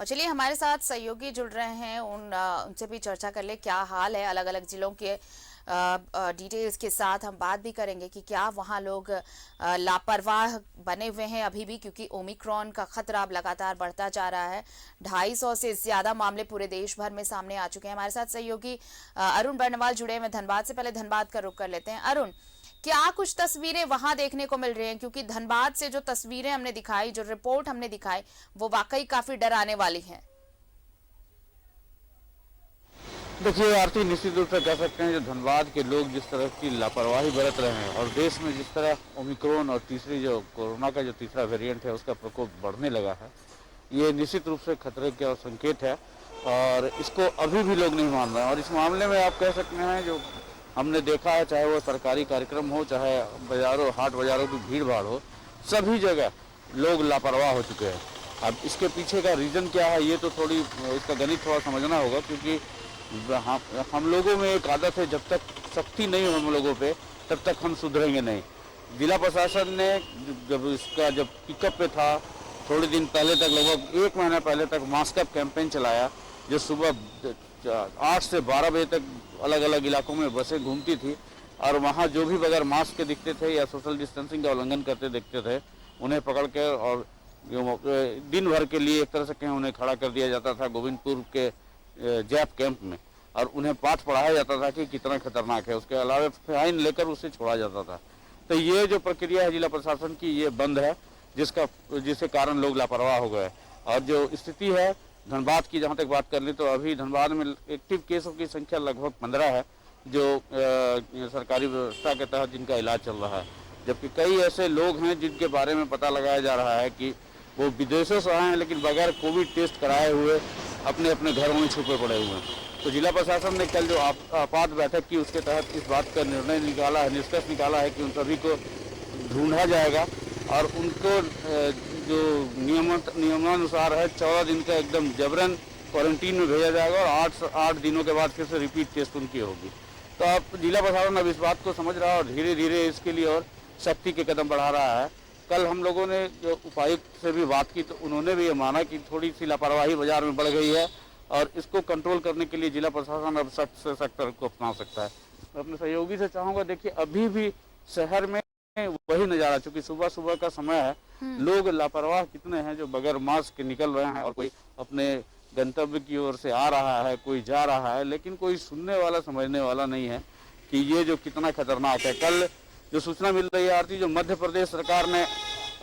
और चलिए हमारे साथ सहयोगी जुड़ रहे हैं, उनसे भी चर्चा कर ले क्या हाल है। अलग अलग जिलों के डिटेल्स के साथ हम बात भी करेंगे कि क्या वहाँ लोग लापरवाह बने हुए हैं अभी भी, क्योंकि ओमिक्रॉन का खतरा अब लगातार बढ़ता जा रहा है। 250 से ज्यादा मामले पूरे देश भर में सामने आ चुके हैं। हमारे साथ सहयोगी अरुण बर्नवाल जुड़े हैं धनबाद से। पहले धनबाद का रुख कर लेते हैं। अरुण, क्या कुछ तस्वीरें वहां देखने को मिल रही हैं? क्योंकि धनबाद से जो तस्वीरें हमने दिखाई, जो रिपोर्ट हमने दिखाई, वो वाकई काफी डराने वाली हैं। देखिए आरती, निश्चित रूप से कह सकते हैं जो धनबाद के लोग जिस तरह की लापरवाही बरत रहे हैं और देश में जिस तरह ओमिक्रॉन और तीसरी जो कोरोना का जो तीसरा वेरिएंट है उसका प्रकोप बढ़ने लगा है, ये निश्चित रूप से खतरे का संकेत है और इसको अभी भी लोग नहीं मान रहे हैं। और इस मामले में आप कह सकते हैं जो हमने देखा है, चाहे वो सरकारी कार्यक्रम हो, चाहे बाजारों हाट बाजारों की भीड़ भाड़ हो, सभी जगह लोग लापरवाह हो चुके हैं। अब इसके पीछे का रीज़न क्या है, ये तो थोड़ी इसका गणित थोड़ा समझना होगा, क्योंकि हम लोगों में एक आदत है, जब तक सख्ती नहीं हो हम लोगों पे तब तक हम सुधरेंगे नहीं। जिला प्रशासन ने जब पिकअप पे था, थोड़े दिन पहले तक, लगभग 1 महीना पहले तक मास्क अप कैंपेन चलाया, जो सुबह 8 से 12 बजे तक अलग अलग इलाकों में बसें घूमती थी और वहाँ जो भी बगैर मास्क के दिखते थे या सोशल डिस्टेंसिंग का उल्लंघन करते दिखते थे, उन्हें पकड़ कर और दिन भर के लिए एक तरह से कहें उन्हें खड़ा कर दिया जाता था गोविंदपुर के जैप कैंप में और उन्हें पाठ पढ़ाया जाता था कि कितना खतरनाक है। उसके अलावा फाइन लेकर उसे छोड़ा जाता था। तो ये जो प्रक्रिया है जिला प्रशासन की, ये बंद है, जिसके कारण लोग लापरवाह हो गए। और जो स्थिति है धनबाद की, जहाँ तक बात कर ली तो अभी धनबाद में एक्टिव केसों की संख्या लगभग 15 है, जो सरकारी व्यवस्था के तहत जिनका इलाज चल रहा है, जबकि कई ऐसे लोग हैं जिनके बारे में पता लगाया जा रहा है कि वो विदेशों से आए हैं लेकिन बगैर कोविड टेस्ट कराए हुए अपने अपने घरों में छुपे पड़े हुए हैं। तो जिला प्रशासन ने कल जो आपात बैठक की उसके तहत इस बात का निर्णय निकाला है, निष्कर्ष निकाला है कि उन सभी को ढूंढा जाएगा और उनको जो नियमानुसार है 14 दिन का एकदम जबरन क्वारंटीन में भेजा जाएगा और 8 दिनों के बाद फिर से रिपीट टेस्ट उनकी होगी। तो अब जिला प्रशासन अब इस बात को समझ रहा है और धीरे धीरे इसके लिए और सख्ती के कदम बढ़ा रहा है। कल हम लोगों ने जो उपायुक्त से भी बात की तो उन्होंने भी ये माना कि थोड़ी सी लापरवाही बाजार में बढ़ गई है और इसको कंट्रोल करने के लिए जिला प्रशासन अब सख्त से सख्त तरफ को अपना सकता है। मैं अपने सहयोगी से चाहूँगा, देखिए अभी भी शहर में वही नज़ारा, चूँकि सुबह सुबह का समय है, लोग लापरवाह कितने हैं जो बगैर मास्क के निकल रहे हैं और कोई अपने गंतव्य की ओर से आ रहा है, कोई जा रहा है, लेकिन कोई सुनने वाला समझने वाला नहीं है कि ये जो कितना खतरनाक है। कल जो सूचना मिल रही है आरती, जो मध्य प्रदेश सरकार ने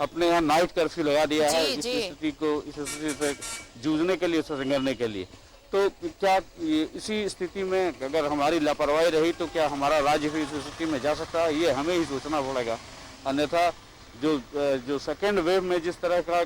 अपने यहाँ नाइट कर्फ्यू लगा दिया है इस स्थिति से जूझने के लिए, संघर्षने के लिए। तो क्या इसी स्थिति में अगर हमारी लापरवाही रही तो क्या हमारा राज्य भी इस स्थिति में जा सकता है? ये हमें ही सोचना पड़ेगा। अन्यथा जो सेकेंड वेव में जिस तरह का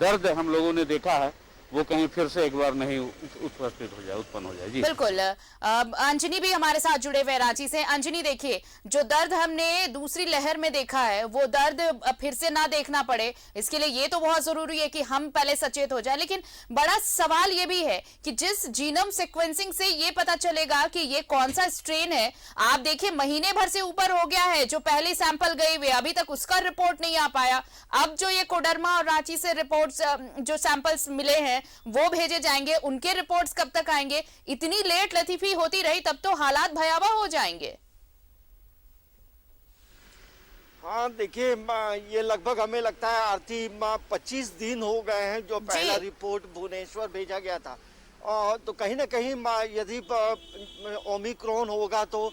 दर्द हम लोगों ने देखा है वो कहीं फिर से एक बार नहीं उत्पन्न हो जाए। जी बिल्कुल। अंजनी भी हमारे साथ जुड़े हुए रांची से। अंजनी, देखिए जो दर्द हमने दूसरी लहर में देखा है वो दर्द फिर से ना देखना पड़े, इसके लिए ये तो बहुत जरूरी है कि हम पहले सचेत हो जाए। लेकिन बड़ा सवाल ये भी है कि जिस जीनोम सीक्वेंसिंग से ये पता चलेगा कि ये कौन सा स्ट्रेन है, आप देखिए महीने भर से ऊपर हो गया है जो पहले सैंपल गए हुए, अभी तक उसका रिपोर्ट नहीं आ पाया। अब जो ये कोडरमा और रांची से रिपोर्ट्स, जो सैंपल्स मिले हैं वो भेजे जाएंगे, उनके रिपोर्ट्स कब तक आएंगे? इतनी लेट लतीफी होती रही तब तो हालात भयावह हो जाएंगे। हाँ देखिए, ये लगभग हमें लगता है आरती 25 दिन हो गए हैं जो पहला रिपोर्ट भुवनेश्वर भेजा गया था। तो कहीं ना कहीं यदि ओमिक्रॉन होगा तो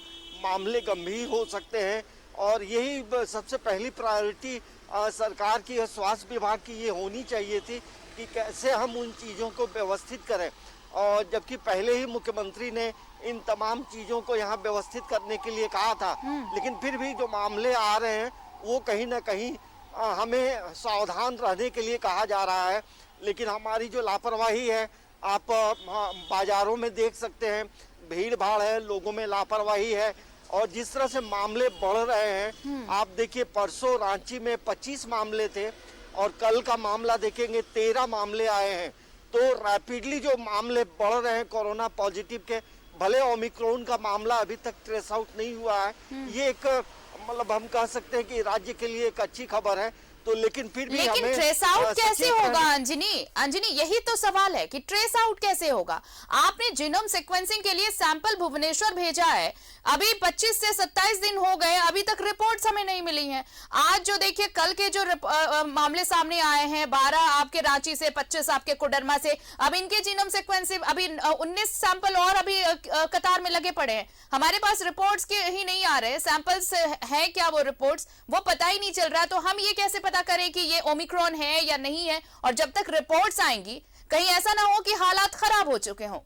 मामले गंभीर हो सकते हैं और यही सबसे पहली प्रायोरिटी सरकार की, स्वास्थ्य विभाग की ये होनी चाहिए थी कि कैसे हम उन चीज़ों को व्यवस्थित करें। और जबकि पहले ही मुख्यमंत्री ने इन तमाम चीज़ों को यहाँ व्यवस्थित करने के लिए कहा था, लेकिन फिर भी जो मामले आ रहे हैं वो कहीं ना कहीं हमें सावधान रहने के लिए कहा जा रहा है। लेकिन हमारी जो लापरवाही है, आप बाजारों में देख सकते हैं, भीड़ भाड़ है, लोगों में लापरवाही है और जिस तरह से मामले बढ़ रहे हैं, आप देखिए परसों रांची में 25 मामले थे और कल का मामला देखेंगे 13 मामले आए हैं। तो रैपिडली जो मामले बढ़ रहे हैं कोरोना पॉजिटिव के, भले ओमिक्रॉन का मामला अभी तक ट्रेस आउट नहीं हुआ है, ये एक मतलब हम कह सकते हैं कि राज्य के लिए एक अच्छी खबर है। तो लेकिन फिर भी लेकिन हमें ट्रेस आउट कैसे सचेत होगा रहना- अंजनी यही तो सवाल है कि ट्रेस आउट कैसे होगा। आपने जीनोम सीक्वेंसिंग के लिए सैंपल भुवनेश्वर भेजा है, अभी 25 से 27 दिन हो गए, अभी तक रिपोर्ट्स हमें नहीं मिली हैं। आज जो देखिए कल के जो मामले सामने आए हैं, 12 आपके रांची से, 25 आपके कोडरमा से, अब इनके जीनोम सीक्वेंसिंग अभी 19 सैंपल और अभी कतार में लगे पड़े हैं। हमारे पास रिपोर्ट्स के ही नहीं आ रहे, सैंपल्स है क्या वो रिपोर्ट्स, वो पता ही नहीं चल रहा। तो हम ये कैसे पता करें कि ये ओमिक्रॉन है या नहीं है? और जब तक रिपोर्ट्स आएंगी कहीं ऐसा ना हो कि हालात खराब हो चुके हों।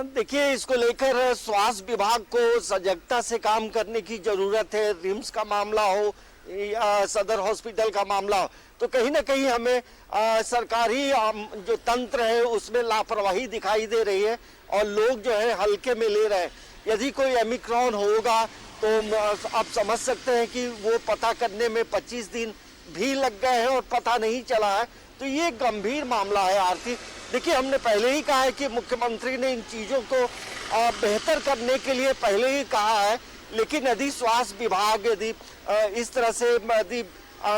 देखिए, इसको लेकर स्वास्थ्य विभाग को सजगता से काम करने की जरूरत है। रिम्स का मामला हो या सदर हॉस्पिटल का मामला हो, तो कहीं ना कहीं हमें सरकारी जो तंत्र है उसमें लापरवाही दिखाई दे रही है और लोग जो है हल्के में ले रहे हैं। यदि कोई ओमिक्रॉन होगा तो आप समझ सकते हैं कि वो पता करने में 25 दिन भी लग गए हैं और पता नहीं चला है। तो ये गंभीर मामला है आरती। देखिए, हमने पहले ही कहा है कि मुख्यमंत्री ने इन चीज़ों को बेहतर करने के लिए पहले ही कहा है, लेकिन यदि स्वास्थ्य विभाग यदि इस तरह से यदि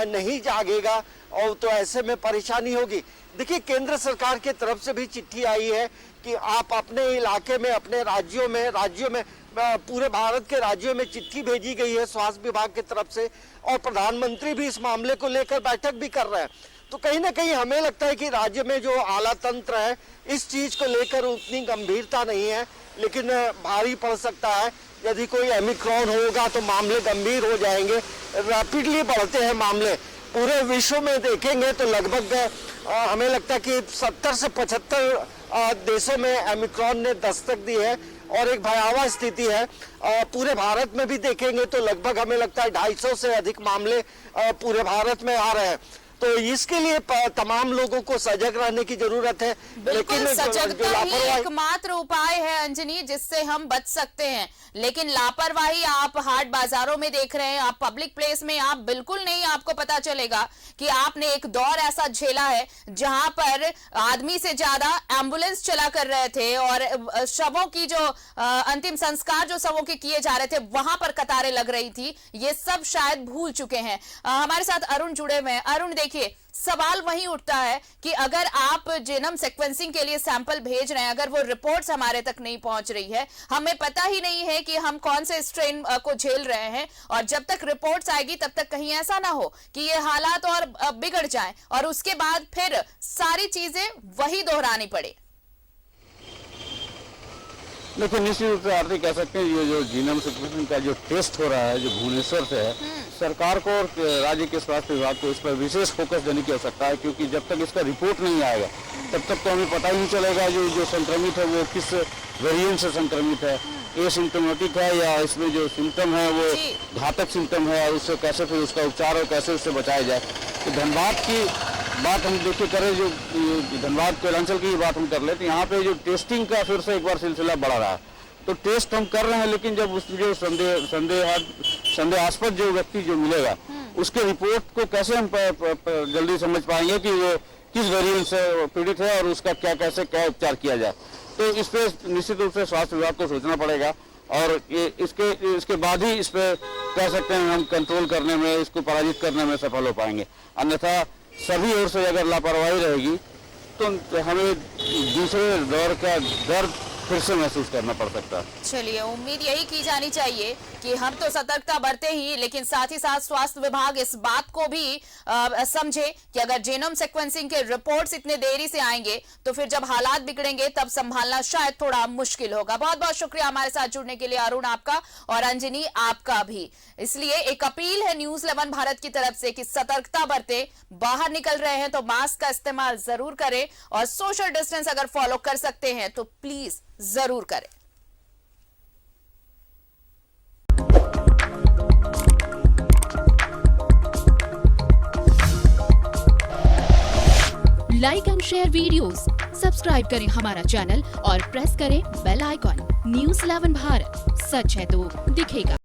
नहीं जागेगा और तो ऐसे में परेशानी होगी। देखिए, केंद्र सरकार की तरफ से भी चिट्ठी आई है कि आप अपने इलाके में, अपने राज्यों में पूरे भारत के राज्यों में चिट्ठी भेजी गई है स्वास्थ्य विभाग की तरफ से, और प्रधानमंत्री भी इस मामले को लेकर बैठक भी कर रहे हैं। तो कहीं ना कहीं हमें लगता है कि राज्य में जो आला तंत्र है इस चीज को लेकर उतनी गंभीरता नहीं है, लेकिन भारी पड़ सकता है। यदि कोई ओमिक्रॉन होगा तो मामले गंभीर हो जाएंगे। रैपिडली बढ़ते हैं मामले, पूरे विश्व में देखेंगे तो लगभग हमें लगता है कि 70 से 75 देशों में ओमिक्रॉन ने दस्तक दी है और एक भयावह स्थिति है। पूरे भारत में भी देखेंगे तो लगभग हमें लगता है 250 से अधिक मामले पूरे भारत में आ रहे हैं। तो इसके लिए तमाम लोगों को सजग रहने की जरूरत है। लेकिन सजगता ही एकमात्र उपाय है अंजनी, जिससे हम बच सकते हैं। लेकिन लापरवाही आप हाट बाजारों में देख रहे हैं, आप पब्लिक प्लेस में आप बिल्कुल नहीं, आपको पता चलेगा कि आपने एक दौर ऐसा झेला है जहां पर आदमी से ज्यादा एम्बुलेंस चला कर रहे थे और शवों की जो अंतिम संस्कार जो शवों के किए जा रहे थे वहां पर कतारें लग रही थी। ये सब शायद भूल चुके हैं। हमारे साथ अरुण जुड़े हुए हैं। अरुण, देखिए, सवाल वही उठता है कि अगर आप जीनोम सीक्वेंसिंग के लिए सैंपल भेज रहे हैं, अगर वो रिपोर्ट्स हमारे तक नहीं पहुंच रही है, हमें पता ही नहीं है कि हम कौन से स्ट्रेन को झेल रहे हैं, और जब तक रिपोर्ट्स आएगी तब तक कहीं ऐसा ना हो कि ये हालात और बिगड़ जाएं और उसके बाद फिर सारी चीजें वही दोहरानी पड़े। लेकिन निश्चित रूप से आरती कह सकते हैं, ये जो जीनोम सीक्वेंसिंग का जो टेस्ट हो रहा है जो भुवनेश्वर से है, सरकार को और राज्य के स्वास्थ्य विभाग को इस पर विशेष फोकस देने की आवश्यकता है, क्योंकि जब तक इसका रिपोर्ट नहीं आएगा तब तक तो हमें पता ही नहीं चलेगा जो संक्रमित है वो किस वेरिएंट से संक्रमित है, एसिम्प्टोमेटिक है या इसमें जो सिम्टम है वो घातक सिम्टम है, और उससे कैसे फिर उसका उपचार और कैसे उससे बचाया जाए। तो धनबाद की बात हम देखिए करें, जो धनबाद कोयलांचल की बात हम कर ले, तो यहाँ पे जो टेस्टिंग का फिर से एक बार सिलसिला बढ़ा रहा है। तो टेस्ट हम कर रहे हैं, लेकिन जब उस जो संदेहास्पद जो व्यक्ति जो मिलेगा उसके रिपोर्ट को कैसे हम जल्दी समझ पाएंगे कि वो किस वेरिएंट से पीड़ित है और उसका क्या उपचार किया जाए। तो इस पे निश्चित रूप से स्वास्थ्य विभाग को सोचना पड़ेगा, और इसके बाद ही इस पे कह सकते हैं हम कंट्रोल करने में, इसको पराजित करने में सफल हो पाएंगे। अन्यथा सभी ओर से अगर लापरवाही रहेगी तो हमें दूसरे दौर का दर्द फिर से महसूस करना पड़ सकता है। चलिए, उम्मीद यही की जानी चाहिए कि हम तो सतर्कता बरते ही, लेकिन साथ ही साथ स्वास्थ्य विभाग इस बात को भी समझे कि अगर जीनोम सीक्वेंसिंग के रिपोर्ट्स इतने देरी से आएंगे तो फिर जब हालात बिगड़ेंगे तब संभालना शायद थोड़ा मुश्किल होगा। बहुत बहुत शुक्रिया हमारे साथ जुड़ने के लिए अरुण आपका, और अंजनी आपका भी। इसलिए एक अपील है न्यूज 11 भारत की तरफ से कि सतर्कता बरते, बाहर निकल रहे हैं तो मास्क का इस्तेमाल जरूर करें, और सोशल डिस्टेंस अगर फॉलो कर सकते हैं तो प्लीज जरूर करें। Like and share videos, subscribe करें हमारा चैनल और प्रेस करें बेल आइकॉन। न्यूज़ 11 भारत, सच है तो दिखेगा।